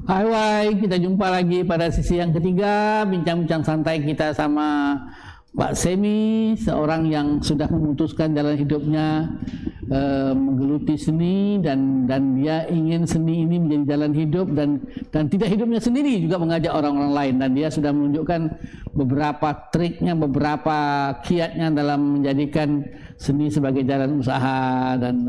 Hai, kita jumpa lagi pada sesi yang ketiga, bincang-bincang santai kita sama Pak Semi, seorang yang sudah memutuskan jalan hidupnya menggeluti seni dan dia ingin seni ini menjadi jalan hidup dan tidak hidupnya sendiri, juga mengajak orang-orang lain, dan dia sudah menunjukkan beberapa triknya, beberapa kiatnya dalam menjadikan seni sebagai jalan usaha dan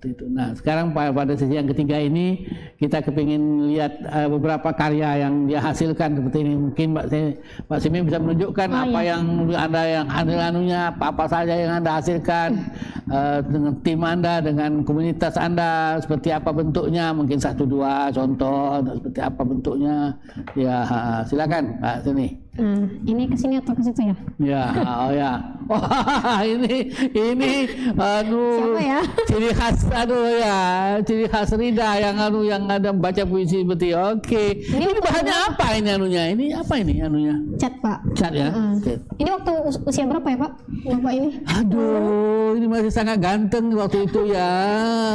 itu. Nah, sekarang pada sesi yang ketiga ini kita kepingin lihat beberapa karya yang dia hasilkan seperti ini. Mungkin Pak Semi bisa menunjukkan yang ada yang anunya, apa saja yang Anda hasilkan dengan tim Anda, dengan komunitas Anda, seperti apa bentuknya, mungkin 1-2 contoh seperti apa bentuknya. Ya, silakan Pak Semi. Ini ke sini atau ke situ ya? Ya, ya. Wah, ini siapa ya? Ciri khas ciri khas Rida yang ada baca puisi seperti. Oke. Ini bahannya apa ini anunya? Ini apa ini anunya? Cat, Pak. Cat ya. Ini waktu usia berapa ya, Pak? Bapak ini? Aduh, ini masih sangat ganteng waktu itu ya.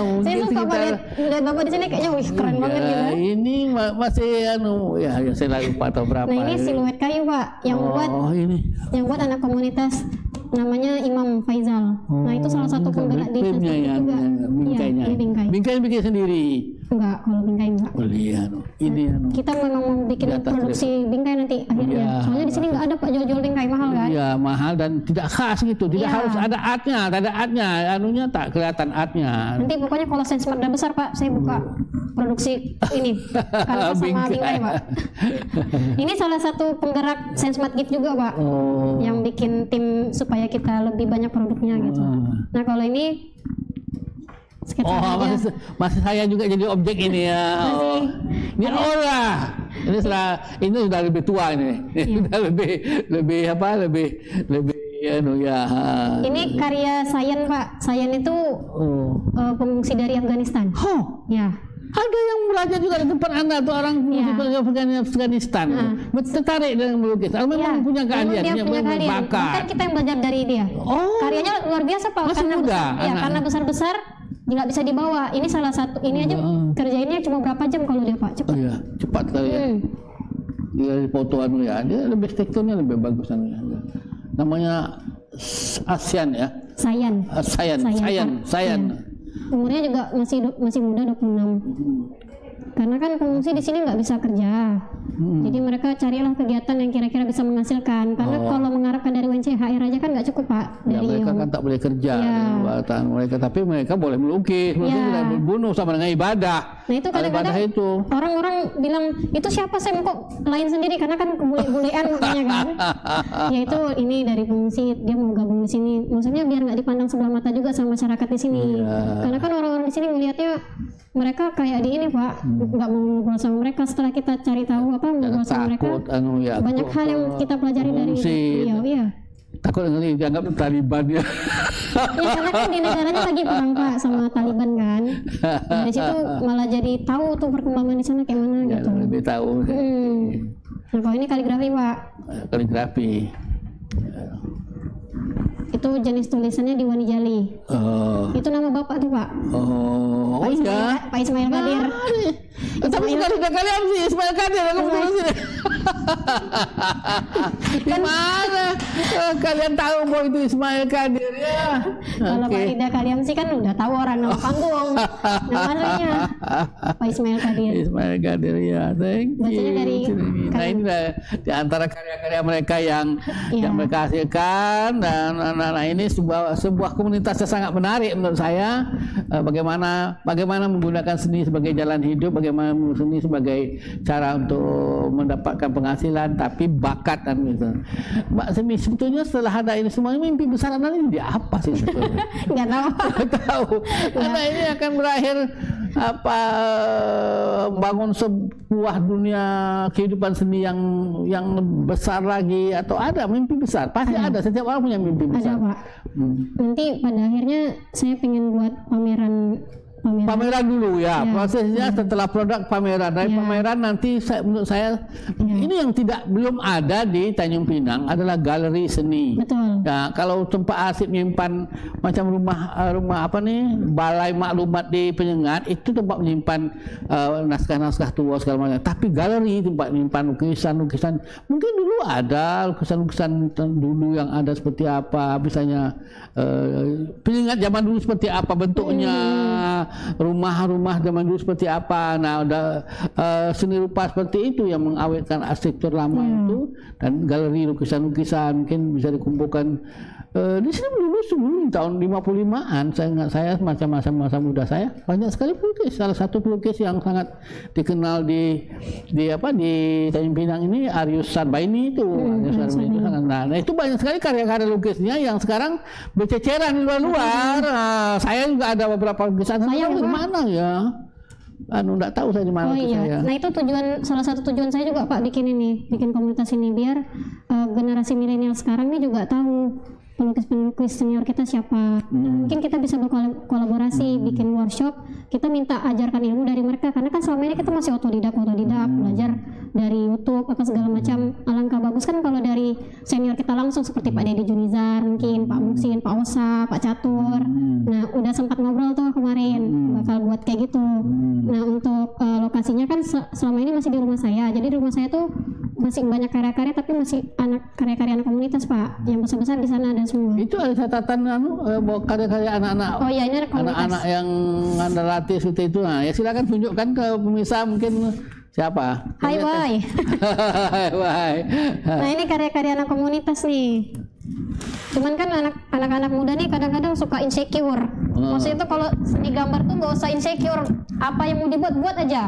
Mungkin saya suka lihat Bapak di sini kayaknya keren banget gitu. Ini masih ya saya lupa atau berapa. Nah, ini siluet kayu, Pak, yang buat anak komunitas namanya Imam Faizal. Nah, itu salah satu penggerak di juga. Bingkainya. Iya, bingkai. Bingkai bikin sendiri. Enggak, kalau bingkai enggak. Ini kita memang mau bikin produksi bingkai nanti akhirnya. Ya. Soalnya di sini enggak ada, Pak, jual-jual bingkai mahal kan? Iya, mahal dan tidak khas gitu. Tidak harus ada artnya, ada artnya. Anunya tak kelihatan artnya. Nanti pokoknya kalau saya udah besar, Pak, saya buka produksi ini kanvas sama bingkai, Pak. Ini salah satu penggerak Sensmat Gift juga, Pak. Yang bikin tim supaya kita lebih banyak produknya gitu. Nah, kalau ini masih saya juga jadi objek ini ya. Ini ini sudah lebih tua ini. Sudah lebih Ini karya Sayan, Pak. Sayan itu pengungsi dari Afghanistan. Ya. Ada yang belajar juga di tempat Anda tuh, orang Afghanistan. Tertarik dengan melukis. Memang punya keahlian, punya bakat. Bahkan kita yang belajar dari dia. Karyanya luar biasa, Pak. Karena besar-besar nggak bisa dibawa. Ini salah satu. Ini aja kerjainnya cuma berapa jam kalau dia, Pak? Cepat. Iya, cepat kali ya. Dia foto dia lebih teksturnya lebih bagus ya. Namanya ASEAN ya. Sayan. Umurnya juga masih muda, 26. Karena kan pengungsi di sini nggak bisa kerja, jadi mereka carilah kegiatan yang kira-kira bisa menghasilkan. Karena kalau mengharapkan dari UNCHR aja kan nggak cukup, Pak. Mereka kan tak boleh kerja, mereka, tapi mereka boleh melukis, tidak berbunuh sama dengan ibadah. Nah, itu kadang-kadang orang-orang bilang itu siapa, saya kok lain sendiri, karena kan kebule-bulean makanya kan. Ya itu ini dari pengungsi, dia mau gabung di sini, maksudnya biar nggak dipandang sebelah mata juga sama masyarakat di sini. Karena kan orang-orang di sini melihatnya mereka kayak di ini, Pak, nggak mau ngobrol sama mereka. Setelah kita cari tahu ngobrol sama mereka, banyak hal yang kita pelajari dari dia. Takut nanti dianggap Taliban ya. Ya, karena kan di negaranya lagi perang, Pak, sama Taliban kan. Dari situ malah jadi tahu tuh perkembangan di sana kayak mana gitu. Lebih tahu. Nah, kalau ini kaligrafi, Pak. Kaligrafi. Itu jenis tulisannya Diwani Jali. Itu nama bapak tuh, Pak. Pak Ismail Kadir. Tapi kalian sih Ismail Kadir aku betul. Gimana kalian tahu bahwa itu Ismail Kadir ya? Kalau Pak Rida kalian sih kan udah tahu orang nama panggung. Namanya Pak Ismail Kadir. Ismail Kadir ya. Bacanya dari. Nah, ini di antara karya-karya mereka yang mereka hasilkan, dan ini sebuah komunitas yang sangat menarik menurut saya. Bagaimana menggunakan seni sebagai jalan hidup, bagaimana seni sebagai cara untuk mendapatkan penghasilan, tapi bakat dan gitu. Mbak Semi, sebetulnya setelah ada ini semuanya, mimpi besar Anda ini dia apa sih sebetulnya? Nggak tahu. Karena ini akan berakhir bangun sebuah dunia kehidupan seni yang besar lagi, atau ada mimpi besar? Pasti ada. Setiap orang punya mimpi besar. Ada, Pak. Nanti pada akhirnya saya pengen buat pameran pameran dulu ya. Prosesnya setelah produk pameran. Dari pameran nanti menurut saya ini yang belum ada di Tanjung Pinang adalah galeri seni. Betul. Ya, kalau tempat arsip menyimpan macam rumah apa nih, balai maklumat di Penyengat itu tempat menyimpan naskah-naskah tua segala macam. Tapi galeri tempat menyimpan lukisan-lukisan. Mungkin dulu ada lukisan-lukisan dulu yang ada seperti apa, misalnya Penyengat zaman dulu seperti apa bentuknya, rumah-rumah zaman dulu seperti apa. Nah, udah seni rupa seperti itu yang mengawetkan arsitektur lama itu, dan galeri lukisan-lukisan mungkin bisa dikumpulkan di sini dulu sebelum tahun 55-an. Saya masa muda saya banyak sekali pelukis. Salah satu pelukis yang sangat dikenal di Tanjung Pinang ini Arius Sarbaini itu. Nah, itu banyak sekali karya-karya lukisnya yang sekarang berceceran di luar-luar. Saya juga ada beberapa lukisan. Saya di mana ya? Enggak tahu saya di mana saya. Nah, itu salah satu tujuan saya juga Pak bikin komunitas ini biar generasi milenial sekarang ini juga tahu pelukis-pelukis senior kita siapa. Mungkin kita bisa berkolaborasi, bikin workshop, kita minta ajarkan ilmu dari mereka, karena kan selama ini kita masih otodidak, belajar dari YouTube apa segala macam. Alangkah bagus kan kalau dari senior kita langsung seperti Pak Deddy Junizar, mungkin Pak Musin, Pak Osa, Pak Catur. Nah, udah sempat ngobrol tuh kemarin bakal buat kayak gitu. Nah, untuk lokasinya kan selama ini masih di rumah saya. Jadi di rumah saya tuh masih banyak karya-karya, tapi masih karya-karya anak komunitas Pak. Yang besar-besar di sana ada semua. Itu ada catatan karya-karya anak-anak. Oh iya, ini ada anak-anak yang anda latih seperti itu. Nah, ya silakan tunjukkan ke pemirsa mungkin siapa. Hai. Nah, ini karya-karya anak komunitas nih. Cuman kan anak-anak muda nih kadang-kadang suka insecure. Maksudnya itu kalau seni gambar tuh nggak usah insecure. Apa yang mau dibuat aja.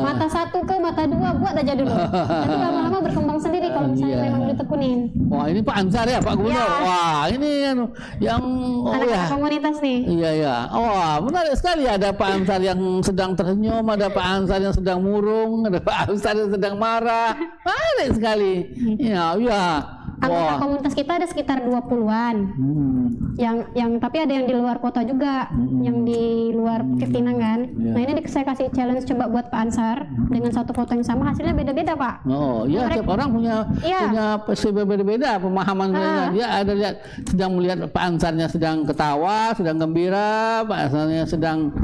Mata satu ke mata dua buat aja dulu. Nanti lama-lama berkembang sendiri kalau misalnya memang ditekunin. Wah, ini Pak Ansar ya, Pak Gubernur. Wah, ini yang anak-anak komunitas nih. Iya. Wah, menarik sekali. Ada Pak Ansar yang sedang tersenyum, ada Pak Ansar yang sedang murung, ada Pak Ansar yang sedang marah. Menarik sekali. Iya. Anggota komunitas kita ada sekitar 20-an. Yang tapi ada yang di luar kota juga, yang di luar Bukit Pinang kan. Nah, ini saya kasih challenge coba buat Pak Ansar dengan satu foto yang sama, hasilnya beda-beda Pak. Oh iya, tiap orang punya perspektif beda-beda pemahaman mereka. Dia ada sedang melihat Pak Ansarnya sedang ketawa, sedang gembira, Pak Ansarnya sedang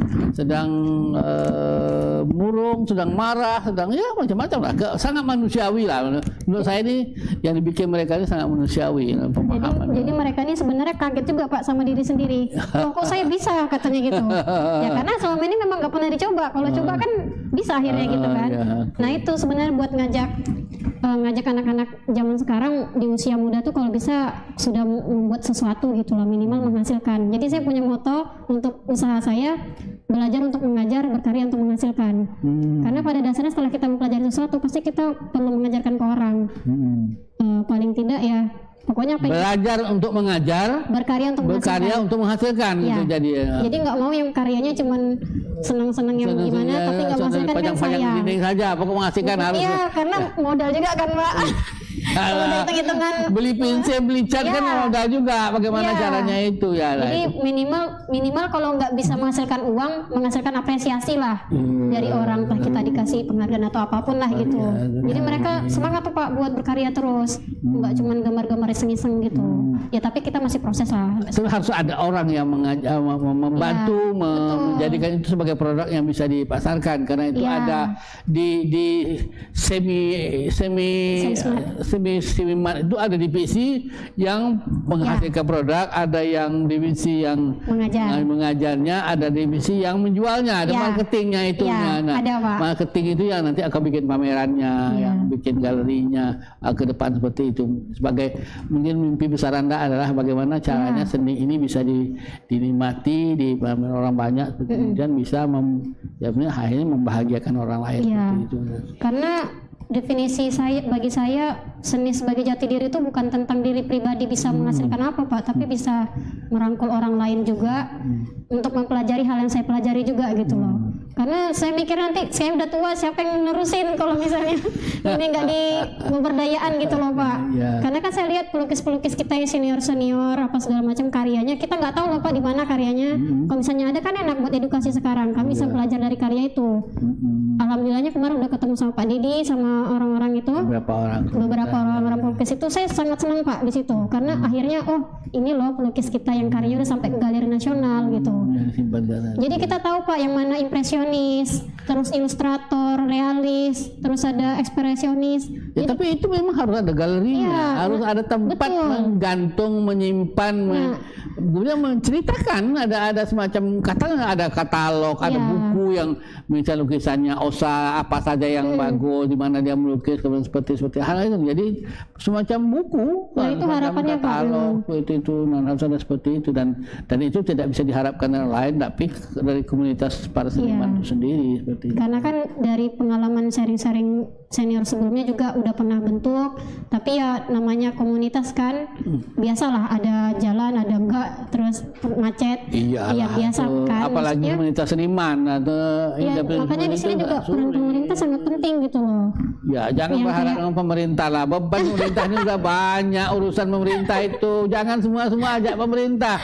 murung, sedang marah, sedang macam-macam lah. Sangat manusiawi lah. Menurut saya ini yang dibikin mereka ini sangat manusiawi pemahaman. Jadi mereka ini sebenarnya kaget juga Pak sama diri sendiri. Kok saya bisa katanya gitu. Ya karena selama ini memang nggak pernah dicoba. Kalau coba kan bisa akhirnya gitu kan. Nah, itu sebenarnya buat ngajak anak-anak zaman sekarang di usia muda tuh kalau bisa sudah membuat sesuatu gitu lah, minimal menghasilkan. Jadi saya punya moto untuk usaha saya, belajar untuk mengajar, berkarya untuk menghasilkan. Karena pada dasarnya setelah kita mempelajari sesuatu pasti kita perlu mengajarkan ke orang. Paling tidak ya pokoknya belajar untuk mengajar, berkarya untuk menghasilkan gitu jadi nggak mau yang karyanya cuman senang-senang yang gimana tapi nggak menghasilkan kan sayang saja, pokoknya menghasilkan harus. Iya, karena modal juga kan Pak. Kalau hitung-hitungan beli pensil, beli cat kan modal juga, bagaimana caranya itu ya. Jadi minimal kalau nggak bisa menghasilkan uang, menghasilkan apresiasi lah dari orang, entah kita dikasih penghargaan atau apapun lah gitu. Jadi mereka semangat tuh Pak buat berkarya terus, nggak cuma gambar-gambar iseng-iseng gitu. Ya tapi kita masih proses lah. Harus ada orang yang membantu menjadikan itu sebagai produk yang bisa dipasarkan, karena itu ada di semi-mat itu ada divisi yang menghasilkan produk, ada yang divisi yang mengajarnya, ada divisi yang menjualnya, ada marketingnya itu. Nah, marketing itu yang nanti akan bikin pamerannya, yang bikin galerinya ke depan seperti itu. Sebagai mungkin mimpi besar Anda adalah bagaimana caranya seni ini bisa dinikmati di orang banyak, kemudian bisa akhirnya membahagiakan orang lain seperti itu. Karena definisi bagi saya seni sebagai jati diri itu bukan tentang diri pribadi bisa menghasilkan apa Pak, tapi bisa merangkul orang lain juga untuk mempelajari hal yang saya pelajari juga gitu loh. Karena saya mikir nanti saya udah tua, siapa yang nerusin kalau misalnya ini nggak di pemberdayaan gitu loh Pak. Karena kan saya lihat pelukis-pelukis kita yang senior apa segala macam karyanya, kita nggak tahu loh Pak di mana karyanya. Kalau misalnya ada kan enak buat edukasi sekarang, kami bisa belajar dari karya itu. Alhamdulillahnya kemarin udah ketemu sama Pak Didi sama orang-orang itu. Beberapa orang pelukis itu saya sangat senang Pak di situ, karena akhirnya ini loh pelukis kita yang karyanya udah sampai ke galeri nasional gitu. Jadi kita tahu Pak yang mana impresionis, terus ilustrator, realis, terus ada ekspresionis. Ya, tapi itu memang harus ada galerinya, harus ada tempat menggantung, menyimpan, kemudian menceritakan. Ada semacam ada katalog, ada buku yang misalnya lukisannya Osa apa saja yang bagus, di mana dia melukis seperti hal itu. Jadi semacam buku, itu harapannya katalog, itu harus ada seperti itu, dan itu tidak bisa diharapkan dari lain, tapi dari komunitas para seniman itu sendiri seperti itu. Karena kan dari pengalaman sharing-sharing senior sebelumnya juga udah pernah bentuk, tapi ya namanya komunitas kan biasalah ada jalan ada enggak, terus macet. Iya biasa kan. Apalagi komunitas seniman atau makanya di sini juga peran pemerintah sangat penting gitu loh. Ya jangan berharap dengan pemerintah lah, beban pemerintah ini udah banyak urusan pemerintah itu. Jangan semua ajak pemerintah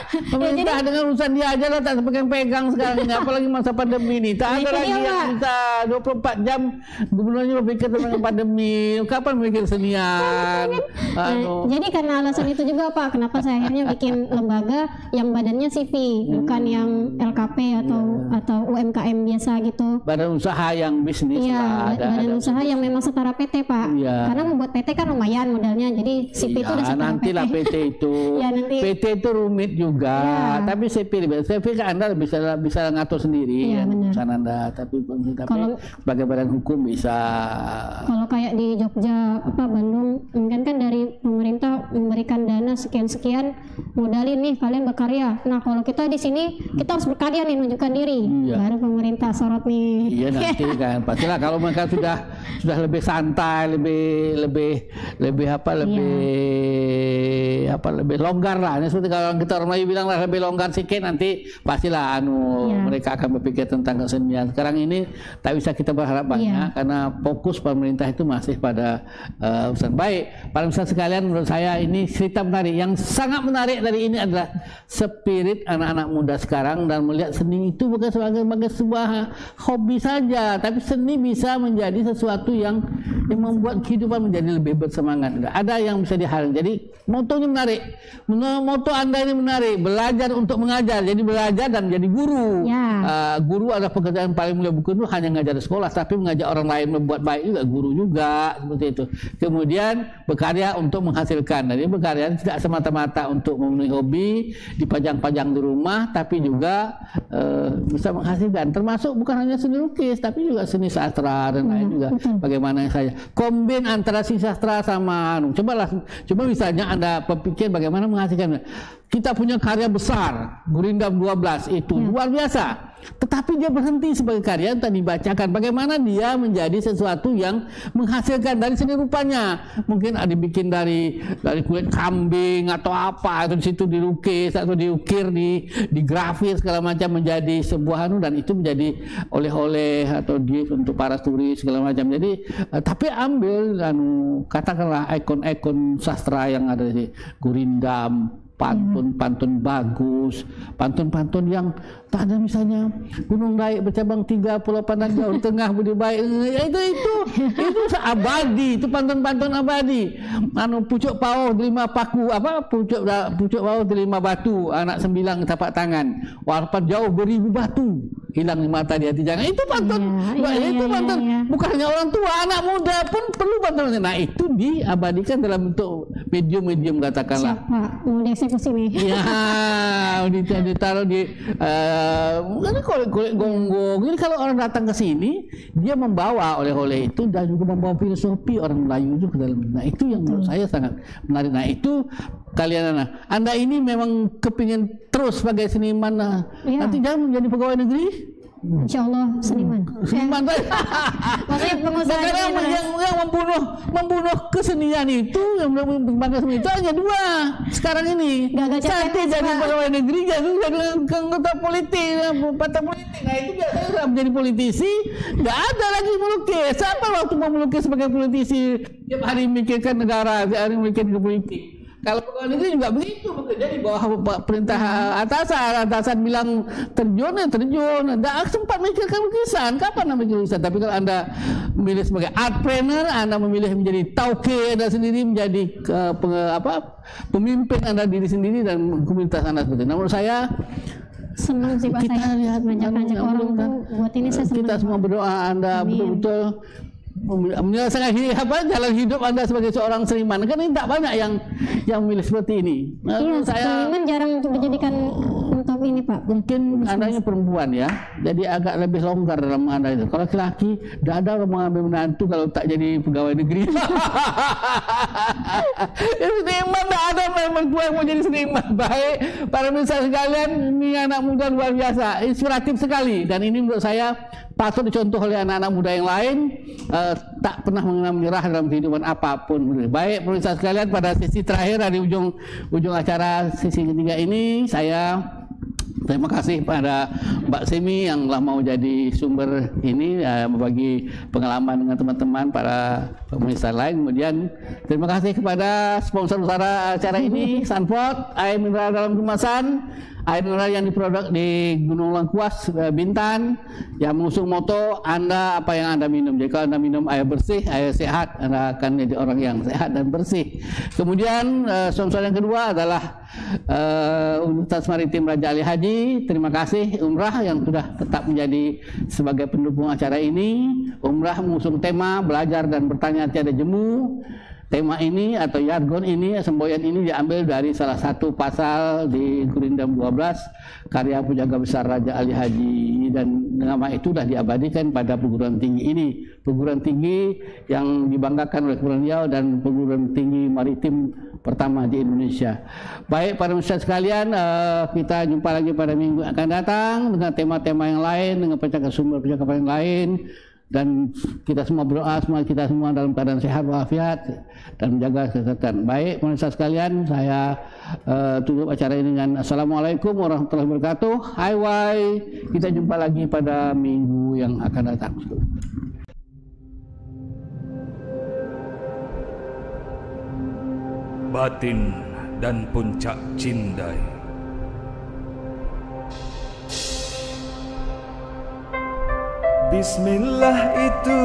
dengan urusan dia aja lah, tak pegang sekarang ini, apalagi masa pandemi ini. Tak ada lagi yang bisa 24 jam gubernurnya berpikir tentang pandemi. Kapan mikir senian? Jadi karena alasan itu juga Pak, kenapa saya akhirnya bikin lembaga yang badannya CV, bukan yang LKP atau UMKM biasa gitu. Badan usaha yang bisnis lah. Badan usaha yang memang setara PT Pak. Karena membuat PT kan lumayan modalnya, jadi CV itu udah setara nantilah PT itu. PT itu rumit juga, tapi CV kan Anda bisa ngatur sendiri urusan Anda, tapi sebagai badan hukum bisa. Kalau kayak di Jogja Bandung kan dari pemerintah memberikan dana sekian modalin nih kalian berkarya. Nah kalau kita di sini kita harus berkarya nih, menunjukkan diri, baru pemerintah sorot nih. Iya nanti kan pastilah kalau mereka sudah lebih santai, lebih longgar lah. Seperti kalau kita orang Melayu bilang lah, lebih longgar sedikit, nanti pastilah mereka akan berpikir tentang kesenian. Sekarang ini tak bisa kita berharap banyak karena fokus pemerintah itu masih pada urusan. Baik, para pemirsa sekalian, menurut saya ini cerita menarik. Yang sangat menarik dari ini adalah spirit anak-anak muda sekarang, dan melihat seni itu bukan sebagai sebuah hobi saja, tapi seni bisa menjadi sesuatu yang membuat kehidupan menjadi lebih bersemangat. Ada yang bisa dihargai. Jadi motonya menarik. Moto Anda ini menarik. Belajar untuk mengajar. Jadi belajar dan jadi guru. Guru adalah pekerjaan paling mulia. Bukan itu hanya mengajar di sekolah, tapi mengajak orang lain membuat baik juga. Guru juga seperti itu. Kemudian berkarya untuk menghasilkan. Jadi berkarya tidak semata-mata untuk memenuhi hobi, dipajang-pajang di rumah, tapi juga bisa menghasilkan. Termasuk bukan hanya seni lukis, tapi juga seni sastra dan lain juga. Bagaimana saya kombin antara seni sastra sama coba misalnya Anda berpikir bagaimana menghasilkan. Kita punya karya besar, Gurindam 12 itu luar biasa. Tetapi dia berhenti sebagai karya yang tadi dibacakan. Bagaimana dia menjadi sesuatu yang menghasilkan dari seni rupanya. Mungkin ada dibikin dari kulit kambing atau apa, atau di situ dilukis atau diukir, di grafis segala macam menjadi sebuah dan itu menjadi oleh-oleh atau gift untuk para turis segala macam. Jadi tapi ambil katakanlah ikon-ikon sastra yang ada di Gurindam, pantun bagus, pantun yang tak ada misalnya Gunung Daik bercabang 3 Pulau Pandan Jauh Tengah Budi Baik, itu abadi, itu pantun abadi. Pucuk pauh 5 paku, pucuk pauh 5 batu, anak 9 tapak tangan, warpat jauh beribu batu, hilang di mata di hati jangan. Itu pantun, pantun. Bukan hanya orang tua, anak muda pun perlu pantun. Nah itu diabadikan dalam bentuk medium katakanlah. Siapa mau dieksekusi nih? Ya, ditaruh di kulit gonggong. Jadi kalau orang datang ke sini, dia membawa oleh-oleh itu dan juga membawa filosofi orang Melayu juga ke dalam. Nah itu yang menurut saya sangat menarik. Nah itu kalian Anda ini memang kepingin terus sebagai seniman. Nanti jangan menjadi pegawai negeri. Insya Allah seniman. Seniman Maksudnya pengusaha yang membunuh kesenian itu, yang membunuh itu hanya dua sekarang ini. Satu jadi pegawai negeri, jadi anggota politik, partai politik. Nah itu biasanya sudah menjadi politisi, nggak ada lagi melukis. Siapa waktu mau melukis sebagai politisi? Tiap hari mikirkan negara, tiap hari mikirkan politik. Kalau pegawai negeri juga begitu, bekerja di bawah perintah atasan bilang terjun ya terjun, tidak sempat mikirkan lukisan. Kapan Anda mikir lukisan? Tapi kalau Anda memilih sebagai artpreneur, Anda memilih menjadi tauke Anda sendiri, menjadi pemimpin Anda diri sendiri dan komunitas Anda seperti itu. Nah, menurut saya senang sih Pak, saya lihat ngajak orang tuh buat ini saya senang. Kita semua berdoa Anda betul-betul menyelesaikan jalan hidup Anda sebagai seorang seniman. Kan ini tak banyak yang memilih seperti ini. Iya, seniman jarang untuk dijadikan untuk ini Pak. Mungkin Andanya perempuan ya, jadi agak lebih longgar dalam Anda itu. Kalau laki-laki, tidak ada orang mengambil menantu kalau tak jadi pegawai negeri. Seniman, tidak ada perempuan yang mau jadi seniman. Baik, para pemirsa sekalian, ini anak muda luar biasa, inspiratif sekali. Dan ini menurut saya patut dicontoh oleh anak-anak muda yang lain. Tak pernah mengenal menyerah dalam kehidupan apapun. Baik pemirsa sekalian, pada sesi terakhir dari ujung acara sesi ketiga ini, saya terima kasih pada Mbak Semi yang telah mau jadi sumber ini, berbagi pengalaman dengan teman-teman para pemirsa lain. Kemudian terima kasih kepada sponsor utara acara ini, Sanford, air mineral dalam kemasan, air mineral yang diproduk di Gunung Lengkuas, Bintan, yang mengusung moto Anda apa yang Anda minum. Jadi kalau Anda minum air bersih, air sehat, Anda akan jadi orang yang sehat dan bersih. Kemudian sponsor yang kedua adalah Universitas Maritim Raja Ali Haji. Terima kasih Umrah yang sudah tetap menjadi sebagai pendukung acara ini. Umrah mengusung tema belajar dan bertanya tiada jemu. Tema ini atau jargon ini, semboyan ini diambil dari salah satu pasal di Gurindam 12 karya penjaga besar Raja Ali Haji, dan nama itu sudah diabadikan pada perguruan tinggi ini, perguruan tinggi yang dibanggakan oleh Kepulauan Riau dan perguruan tinggi maritim pertama di Indonesia. Baik para pemirsa sekalian, kita jumpa lagi pada minggu akan datang dengan tema-tema yang lain, dengan percakapan yang lain. Dan kita semua berdoa, kita semua dalam keadaan sehat walafiat dan menjaga kesehatan. Baik, pemirsa sekalian, saya tutup acara ini dengan Assalamualaikum warahmatullahi wabarakatuh. Hai, kita jumpa lagi pada minggu yang akan datang. Batin dan Puncak Cindai. Bismillah itu